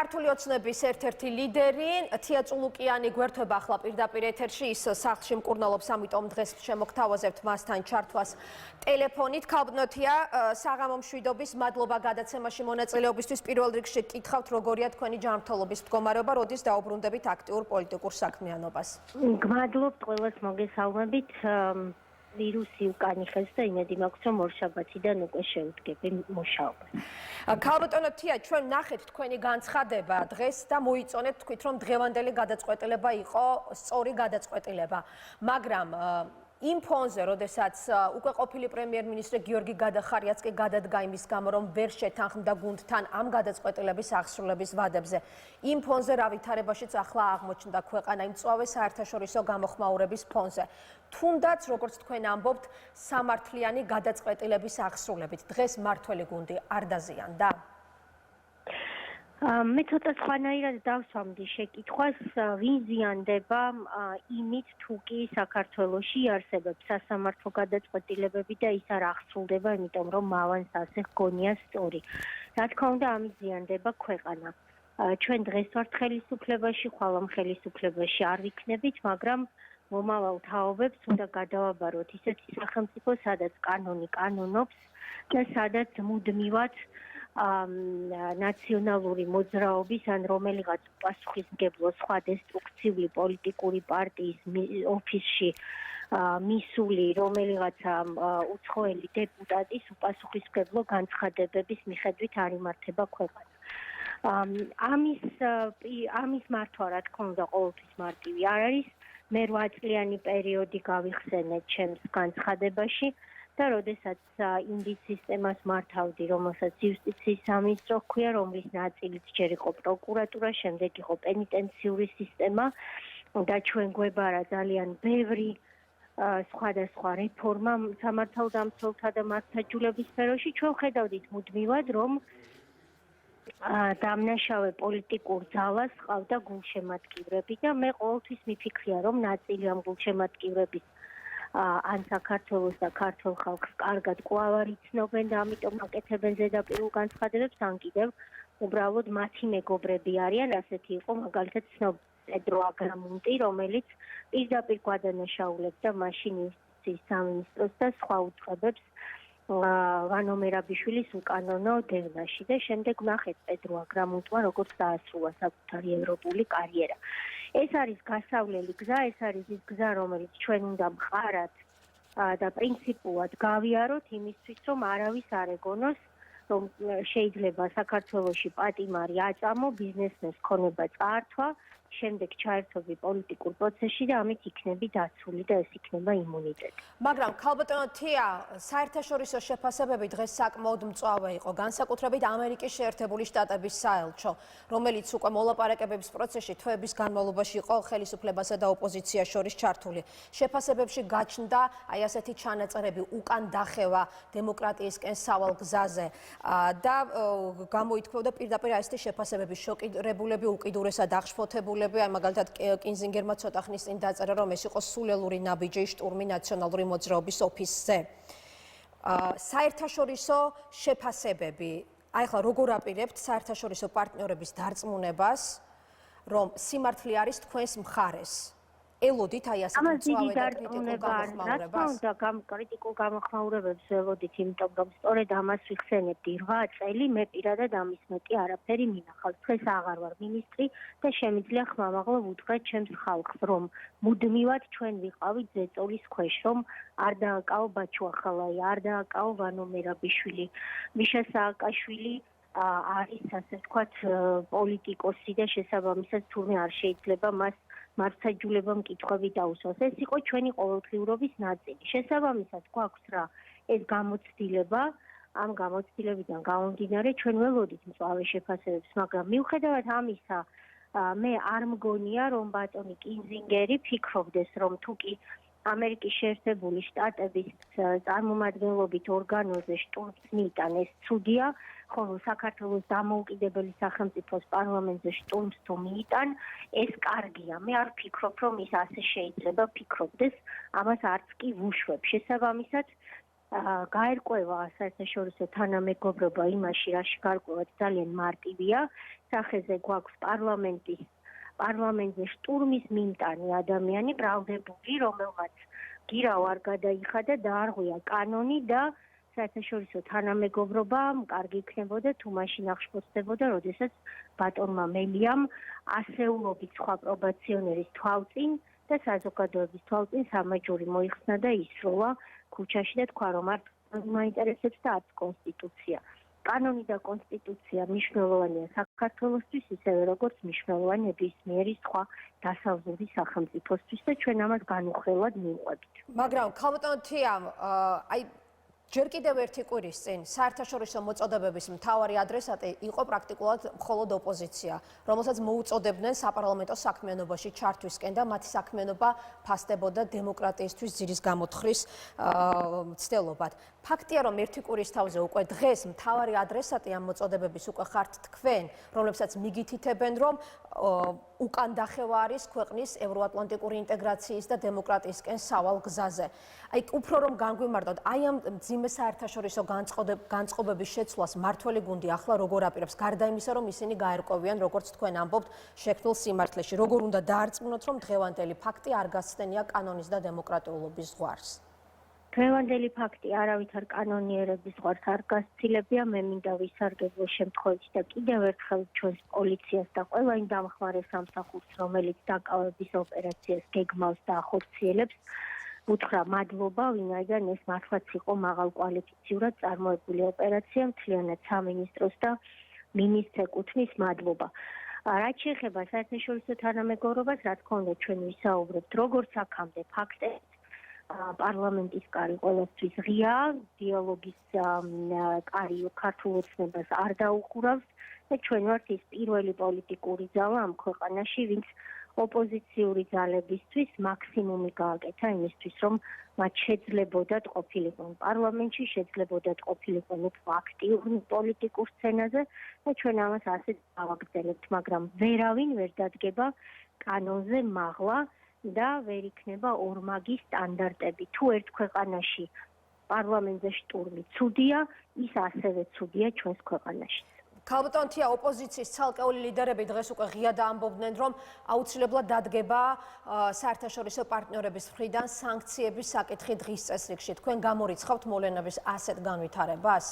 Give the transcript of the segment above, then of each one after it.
ქართული ოცნების ერთ-ერთი ლიდერი თია წულუკიანი გვერდება ახლა პირდაპირ ეთერში ის სახლში მკურნალობს, ამიტომ დღეს შემოგთავაზებთ მასთან ჩართვას ტელეფონით. ქალბნოთია, საღამო მშვიდობის, მადლობა გადაცემაში მონაწილეობისთვის. პირველ რიგში გკითხავთ, როგორია თქვენი ჯანმრთელობის მდგომარეობა, როდის დაუბრუნდებით აქტიურ პოლიტიკურ საქმიანობას? გმადლობთ ყველას მოგესალმებით. ვირუსი უკან იხევს და იმედი მაქვს, რომ ორშაბათიდან უკვე შევდგები მუშაობას. ქალბატონო თია, ჩვენ ნახეთ თქვენი განცხადება დღეს და მოიწონეთ, თქვით, რომ დღევანდელი გადაწყვეტილება იყო სწორი გადაწყვეტილება, მაგრამ იმ ფონზე, როდესაც უკვე ყოფილი პრემიერ-მინისტრი გიორგი გადახარიაც კი გადადგა იმის გამო, რომ ვერ შეთანხმდა გუნდთან ამ გადაწყვეტილების აღსრულების ვადებზე. იმ ფონზე რა ვითარებაშიც ახლა აღმოჩნდა ქვეყანა იმწვავე საერთაშორისო გამოხმაურების ფონზე. თუნდაც, როგორც თქვენ ამბობთ, სამართლიანი გადაწყვეტილების აღსრულებით. დღეს მართველი გუნდი არ დაზიანდა? მე ცოტა სხვანაირად დავსვამდი შეკითხვას, ვინ ზიანდება იმით, თუ კი საქართველოში არსებობს სასამართლო გადაწყვეტილებები და ის არ აღსრულდება, იმიტომ რომ მავანს ასე ჰგონია სწორი. რა თქმა უნდა, ამით ზიანდება ქვეყანა. ჩვენ დღეს ვართ ხელისუფლებაში, ხვალ ამ ხელისუფლებაში არ ვიქნებით, მაგრამ მომავალ თაობებს უნდა გადავაბაროთ ისეთი სახელმწიფო, სადაც კანონი კანონობს და სადაც მუდმივად ნაციონალური მოძრაობის ან რომელიღაც პასუხისმგებლო სხვა დესტრუქციული პოლიტიკური პარტიის ოფისში მისული რომელიღაცა უცხოელი დეპუტატის უპასუხისმგებლო განცხადებების მიხედვით არ იმართება ქვეყანა. ამის მართვა რა თქმა უნდა ყოველთვის მარტივი არ არის. მე 8 წლიანი პერიოდი გავიხსენეთ ჩემს განცხადებაში და როდესაც ინდის სისტემას მართავდი, რომელსაც იუსტიციის სამინისტრო ჰქვია, რომლის ნაწილიც ჯერ იყო პროკურატურა, შემდეგ იყო პენიტენციური სისტემა და ჩვენ გვებარა ძალიან ბევრი სხვადასხვა რეფორმა სამართალდამცველთა და მართლმსაჯულების სფეროში. ჩვენ ხედავდით მუდმივად, რომ დამნაშავე პოლიტიკურ ძალას ჰყავდა გულშემატკივრები და მე ყოველთვის მიფიქრია, რომ ნაწილი ამ გულშემატკივრების ან საქართველოს და ქართულ ხალხს კარგად კვლავ არ იცნობენ და ამიტომ აკეთებენ ზედაპირულ განცხადებებს, ან კიდევ უბრალოდ მათი მეგობრები არიან, ასეთი იყო მაგალითად პედრო აგრამუნტი, რომელიც პირდაპირ გვადანაშაულებდა მაშინ იუსტიციის სამინისტროს და სხვა უწყებებს ვანო მერაბიშვილის უკანონო დევნაში და შემდეგ ნახეთ პედრო აგრამუნტმა როგორც დაასრულა საკუთარი ევროპული კარიერა. ეს არის გასავლელი გზა, ეს არის ის გზა, რომელიც ჩვენ უნდა მყარად და პრინციპულად გავიაროთ იმისთვის, რომ არავის არ ეგონოს, რომ შეიძლება საქართველოში პატიმარი აწამო, ბიზნესმენს ქონება წაართვა, შემდეგ ჩაერთვები პოლიტიკურ პროცესში და ამით იქნები დაცული და ეს იქნება იმუნიტეტი. მაგრამ ქალბატონო თია, საერთაშორისო შეფასებები დღეს საკმაოდ მწვავე იყო, განსაკუთრებით ამერიკის შეერთებული შტატების საელჩო, რომელიც უკვე მოლაპარაკებების პროცესში თვეების განმავლობაში იყო ხელისუფლებასა და ოპოზიციას შორის ჩართული. შეფასებებში გაჩნდა აი ასეთი ჩანაწერები, უკან დახევა დემოკრატიისკენ სავალ გზაზე და გამოითქვეოდა პირდაპირ ასეთი შეფასებები, შოკირებულები, უკიდურესად აღშფოთებულები. აი მაგალითად კინზინგერმა ცოტა ხნის წინ დაწერა, რომ ეს იყო სულელური ნაბიჯი შტურმი ნაციონალური მოძრაობის ოფისზე. საერთაშორისო შეფასებები, აი ახლა როგორ აპირებთ საერთაშორისო პარტნიორების დარწმუნებას, რომ სიმართლე არის თქვენს მხარეს? ელოდით აი ასეთ მწვავე და კრიტიკულ გამოხმაურებას? კრიტიკულ გამოხმაურებებს ველოდით, იმიტომ რომ სწორედ ამას ვიხსენებდი 8 წელი, მე პირადად ამის მეტი არაფერი მინახავს. დღეს აღარ ვარ მინისტრი და შემიძლია ხმამაღლა ვუთხრათ ჩემს ხალხს, რომ მუდმივად ჩვენ ვიყავით ზეწოლის ქვეშ, რომ არ დააკაო ბაჩუ ახალაი, არ დააკაო ვანო მერაბიშვილი, მიშა სააკაშვილი არის ასე ვთქვათ პოლიტიკოსი და შესაბამისად თურმე არ შეიძლება მას მართლმსაჯულებამ მკითხვები დაუსვას. ეს იყო ჩვენი ყოველდღიურობის ნაწილი. შესაბამისად გვაქვს რა ეს გამოცდილება, ამ გამოცდილებიდან გამომდინარე ჩვენ ველოდით მწვავე შეფასებებს, მაგრამ მიუხედავად ამისა, მე არ მგონია, რომ ბატონი კინზინგერი ფიქრობდეს, რომ თუ კი ამერიკის შეერთებული შტატების წარმომადგენლობით ორგანოზე შტურმს მიიტან, ეს ცუდია, ხოლო საქართველოს დამოუკიდებელი სახელმწიფოს პარლამენტზე შტურმს თუ მიიტან, ეს კარგია. მე არ ვფიქრობ, რომ ის ასე შეიძლება ფიქრობდეს, ამას არც კი ვუშვებ. შესაბამისად, გაერკვევა საერთაშორისო თანამეგობრობა იმაში, რაში გარკვევაც ძალიან მარტივია, სახეზე გვაქვს პარლამენტზე შტურმის მიმტანი ადამიანი, ბრალდებული, რომელმაც გირავ არ გადაიხადა, დაარღვია კანონი და საერთაშორისო თანამეგობრობამ კარგი იქნებოდა თუ მაშინ აღშფოთდებოდა, როდესაც ბატონმა მელიამ ასეულობით სხვა პრობაციონერის თვალწინ და საზოგადოების თვალწინ სამაჯური მოიხსნა და ისროლა ქუჩაში და თქვა, რომ არ მაინტერესებს და არც კონსტიტუცია. კანონი და კონსტიტუცია მნიშვნელოვანია საქართველოსთვის, ისევე როგორც მნიშვნელოვანი ნებისმიერი სხვა დასავლური სახელმწიფოსთვის და ჩვენ ამას განუხრელად მივყვებით. მაგრამ ქალბატონ თიამ, აი ჯერ კიდევ ერთი კვირის წინ საერთაშორისო მოწოდებების მთავარი ადრესატი იყო პრაქტიკულად მხოლოდ ოპოზიცია, რომელსაც მოუწოდებდნენ საპარლამენტო საქმიანობაში ჩართვისკენ და მათი საქმიანობა ფასდებოდა დემოკრატიისთვის ძირის გამოთხვრის მცდელობად. ფაქტია, რომ ერთი კვირის თავზე უკვე დღეს მთავარი ადრესატი ამ მოწოდებების უკვე ხართ თქვენ, რომლებსაც მიგითითებენ, რომ უკან დახევა არის ქვეყნის ევროატლანტიკური ინტეგრაციის და დემოკრატიისკენ სავალ გზაზე. აი უფრო რომ განგვიმარტოთ, აი ამ მძიმე საერთაშორისო განწყობების შეცვლას მართველი გუნდი ახლა როგორ აპირებს, გარდა იმისა, რომ ისინი გაერკვევიან, როგორც თქვენ ამბობთ, შექმნილ სიმართლეში, როგორ უნდა დაარწმუნოთ, რომ დღევანდელი ფაქტი არ გასცდენია კანონის და დემოკრატიულობის ზღვარს. დღევანდელი ფაქტი არავითარ კანონიერების ზღვარს არ გასცილებია, მე მინდა ვისარგებლო შემთხვევით და კიდევ ერთხელ ჩვენს პოლიციას და ყველა იმ დამხმარე სამსახურს, რომელიც დაკავების ოპერაციას გეგმავს და ახორციელებს, უთხრა მადლობა, ვინაიდან ეს მართლაც იყო მაღალკვალიფიციურად წარმოებული ოპერაცია, მთლიანად სამინისტროს და მინისტრს ეკუთვნის მადლობა. რაც შეეხება საერთაშორისო თანამეგობრობას, რა თქმა უნდა, ჩვენ ვისაუბრებთ როგორც აქამდე ფაქტებს, პარლამენტის კარი ყველასთვის ღია, დიალოგის კარი ქართულ ოცნებას არ დაუხურავს და ჩვენ ვართ ის პირველი პოლიტიკური ძალა ამ ქვეყანაში, ვინც ოპოზიციური ძალებისთვის მაქსიმუმი გააკეთა იმისთვის, რომ მათ შეძლებოდათ ყოფილიყვნენ პარლამენტში, შეძლებოდათ ყოფილიყვნენ უფრო აქტიურ პოლიტიკურ სცენაზე და ჩვენ ამას ასეც გავაგრძელებთ, მაგრამ ვერავინ ვერ დადგება კანონზე მაღლა და ვერ იქნება ორმაგი სტანდარტები. თუ ერთ ქვეყანაში პარლამენტზე შტურმი ცუდია, ის ასევე ცუდია ჩვენს ქვეყანაში. ქალბატონ თია, ოპოზიციის ცალკეული ლიდერები დღეს უკვე ღიად ამბობდნენ, რომ აუცილებლად დადგება საერთაშორისო პარტნიორების მხრიდან სანქციების საკითხი დღის წესრიგში. თქვენ გამორიცხავთ მოვლენების ასეთ განვითარებას?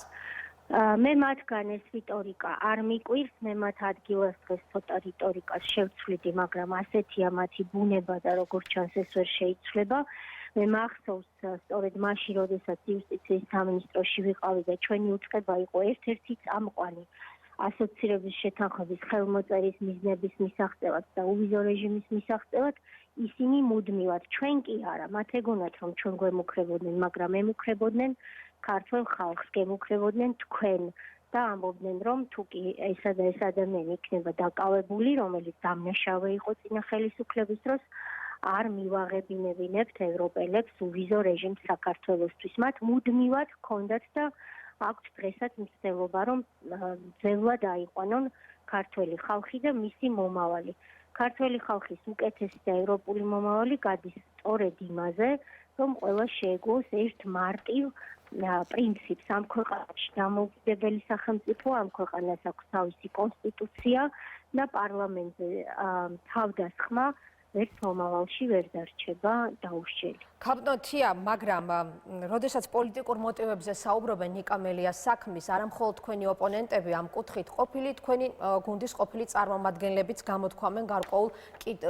მე მათგან ეს რიტორიკა არ მიყვირს, მე მათ ადგილას დღეს ცოტა რიტორიკას შევცვლიდი, მაგრამ ასეთია მათი ბუნება და როგორც ჩანს ეს ვერ შეიცვლება. მე მახსოვს სწორედ მაშინ, როდესაც იუსტიციის სამინისტროში ვიყავი და ჩვენი უწყება იყო ერთ-ერთი წამყვანი ასოცირების შეთანხმების ხელმოწერის მიზნების მისაღწევად და უვიზო რეჟიმის მისაღწევად, ისინი მუდმივად, ჩვენ კი არა, მათ ეგონათ, რომ ჩვენ გვემუქრებოდნენ, მაგრამ ემუქრებოდნენ ქართველ ხალხს, გემუქრებოდნენ თქვენ და ამბობდნენ, რომ თუ კი ესა და ეს ადამიანი იქნება დაკავებული, რომელიც დამნაშავე იყო წინა ხელისუფლების დროს, არ მივაღებინებინებთ ევროპელებს უვიზო რეჟიმს საქართველოსთვის. მათ მუდმივად ჰქონდათ და აქვთ დღესაც მცდელობა, რომ ძველად აიყვანონ ქართველი ხალხი და მისი მომავალი. ქართველი ხალხის უკეთესი და ევროპული მომავალი გადის სწორედ იმაზე, რომ ყველა შეეგუოს ერთ მარტივ პრინციპს. ამ ქვეყანაში დამოუკიდებელი სახელმწიფო, ამ ქვეყანას აქვს თავისი კონსტიტუცია და პარლამენტზე თავდასხმა ერთ მომავალში ვერ დარჩება დაუშელი. ქალბატონ თია, მაგრამ როდესაც პოლიტიკურ მოტივებზე საუბრობენ ნიკამელიას საქმის, არა მხოლოდ თქვენი ოპონენტები ამ კუთხით ყოფილი, თქვენი გუნდის ყოფილი წარმომადგენლებიც გამოთქვამენ გარკვეულ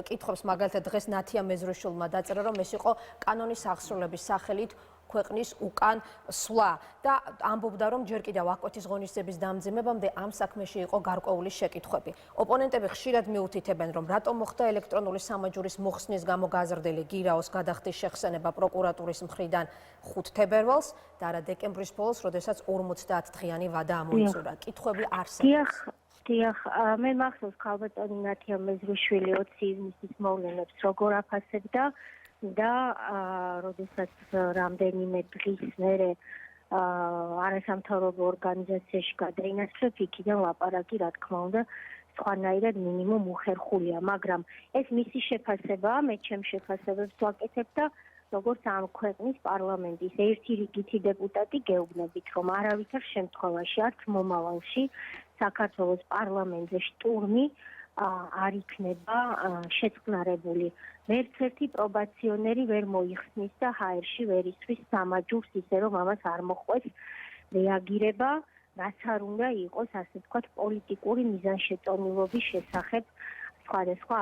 კითხვებს, მაგალითად დღეს ნათია მეზრიშვილმა დაწერა, რომ ეს იყო კანონის აღსრულების სახელით ქვეყნის უკან სვლა და ამბობდა, რომ ჯერ კიდევ აკვეთის ღონისძიების დამძიმებამდე ამ საქმეში იყო გარკვეული შეკითხვები. ოპონენტები ხშირად მიუთითებენ, რომ რატომ მოხდა ელექტრონული სამაჯურის მოხსნის გამო გაზრდილი გირაოს გადახდის შეხსენება პროკურატურის მხრიდან 5 თებერვალს და არა დეკემბრის ბოლოს, როდესაც 50 დღიანი ვადა ამოიწურა. კითხვები არსებობს. დიახ, მე მახსოვს ქალბატონი ნათია მეზრიშვილი 20 ივნისის მოვლენებს როგორ აფასებდა და როდესაც რამდენიმე დღის მერე არასამთავრობო ორგანიზაციაში გადაინაცვლეს, იქიდან ლაპარაკი, რა თქმა უნდა, სხვანაირად მინიმუმ უხერხულია, მაგრამ ეს მისი შეფასებაა, მე ჩემს შეფასებებს ვაკეთებ და როგორც ამ ქვეყნის პარლამენტის ერთი რიგითი დეპუტატი გეუბნებით, რომ არავითარ შემთხვევაში არც მომავალში საქართველოს პარლამენტზე შტურმი არ იქნება შეწყნარებული. ვერც ერთი პრობაციონერი ვერ მოიხსნის და ჰაერში ვერ ისვრის სამაჯურს, ისე რომ ამას არ მოჰყვეს რეაგირება, რაც არ უნდა იყოს, ასე ვთქვათ, პოლიტიკური მიზანშეწონილობის შესახებ სხვადასხვა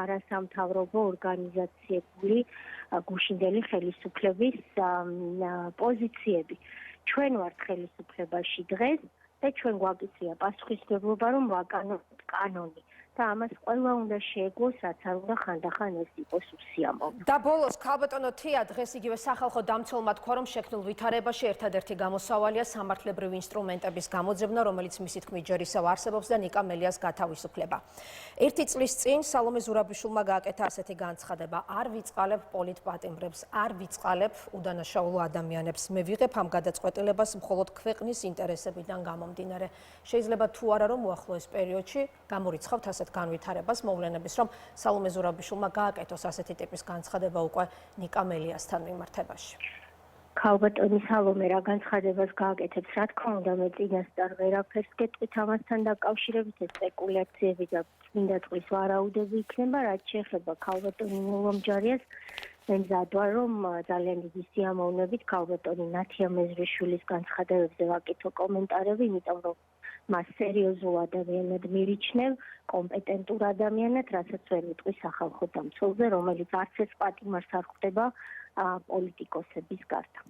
არასამთავრობო ორგანიზაციებული გუშინდელი ხელისუფლების პოზიციები. ჩვენ ვართ ხელისუფლებაში დღეს და ჩვენ გვაკისრია პასუხისმგებლობა, რომ ვაკანონოთ კანონი და ამას ყველა უნდა შეეგოს, რაც არ უნდა ხანდახან ეს იყოს უსიამოვნო. და ბოლოს ქალბატონო თია დღეს იგივე სახალხო დამცველმა თქვა, რომ შექმნილ ვითარებაში ერთადერთი გამოსავალია სამართლებრივი ინსტრუმენტების გამოძებნა, რომელიც მისი თქმით ჯერ ისევ არსებობს და ნიკა მელიას გათავისუფლება. 1 წლის წინ სალომე ზურაბიშვილმა გააკეთა ასეთი განცხადება: არ ვიწყალებ პოლიტპატიმრებს, არ ვიწყალებ უდანაშაულო ადამიანებს. მე ვიღებ ამ გადაწყვეტილებას მხოლოდ ქვეყნის ინტერესებიდან გამომდინარე. შეიძლება თუ არა რომ უახლოეს პერიოდში გამორიცხავთ ასეთ განვითარებას, მოვლენების, რომ სალომე ზურაბიშვილმა გააკეთოს ასეთი ტიპის განცხადება უკვე ნიკა მელიასთან მიმართებაში. ქალბატონი სალომე რა განცხადებას გააკეთებს, რა თქმა უნდა, მე წინასწარ ვერაფერს გეტყვით ამასთან დაკავშირებით, ეს სპეკულაციები და წმინდა წყლის ვარაუდები იქნება, რაც შეეხება ქალბატონი მოლომჯარიას. მე მზადვარ, რომ ძალიან დიდი სიამოვნებით ქალბატონი ნათია მეზრიშვილის განცხადებებზე ვაკითხო კომენტარები, იმიტომ რომ მას სერიოზულ ადამიანად მირიჩნევ, კომპეტენტურ ადამიანად, რასაც ვერ ვიტყვი სახალხო დამცველზე, რომელიც არც ეს პატიმარს არ ხვდება პოლიტიკოსების გარდა.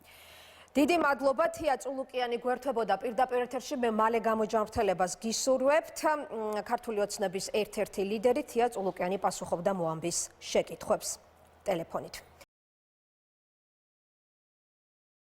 დიდი მადლობა, თია წულუკიანი გვერდებოდა პირდაპირ ეთერში, მე მალე გამოჯანმრთელებას გისურვებთ. ქართული ოცნების ერთ-ერთი ლიდერი თია წულუკიანი პასუხობდა მოამბის შეკითხვებს ტელეფონით.